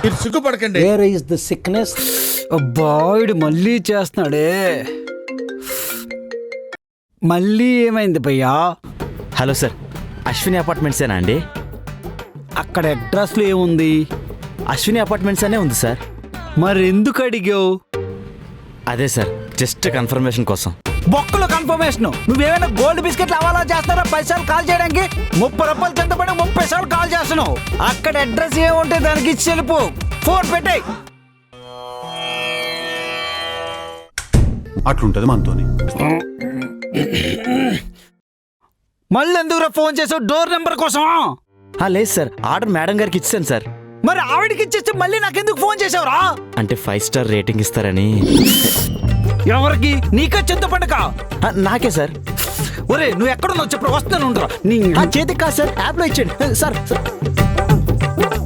మీరు సిగ్గుపడకండి. Where is the sickness? అబ్బాయిడు మళ్ళీ చేస్తున్నాడే. మళ్ళీ ఏమైంది భయ్యా? హలో సార్, అశ్విని అపార్ట్మెంట్సేనా అండి? అక్కడ అడ్రస్లో ఏముంది? అశ్విని అపార్ట్మెంట్స్ అనే ఉంది సార్. మరి ఎందుకు అడిగావు? అదే సార్, జస్ట్ కన్ఫర్మేషన్ కోసం. బొక్కలో కన్ఫర్మేషన్. నువ్వేమైనా గోల్డ్ బిస్కెట్లు అవాలా చేస్తారా 10 సార్లు కాల్ చేయడానికి? 30 రూపాయలు కింద పడి 30 సార్లు కాల్ చేస్తున్నావు. అక్కడ అడ్రస్ ఏముంటే దానికి ఇచ్చి వెళ్ళిపో. ఫోన్ పెట్టేయ్. అట్లుంటది మనతోని. మళ్ళీ ఎందుకురా ఫోన్ చేసావు? డోర్ నెంబర్ కోసం? లేదు సార్, ఆర్డర్ మేడం గారికి ఇచ్చాను సార్. మరి ఆవిడకి ఇచ్చేసి మళ్ళీ నాకెందుకు ఫోన్ చేసావురా? అంటే 5 స్టార్ రేటింగ్ ఇస్తారని. ఎవరికి? నీకా చింతపండుక? నాకే సార్. ఒరే నువ్వు ఎక్కడున్నావు చెప్పు, వస్తాను. చేతికి కాదు సార్, యాప్లో ఇచ్చేయండి సార్.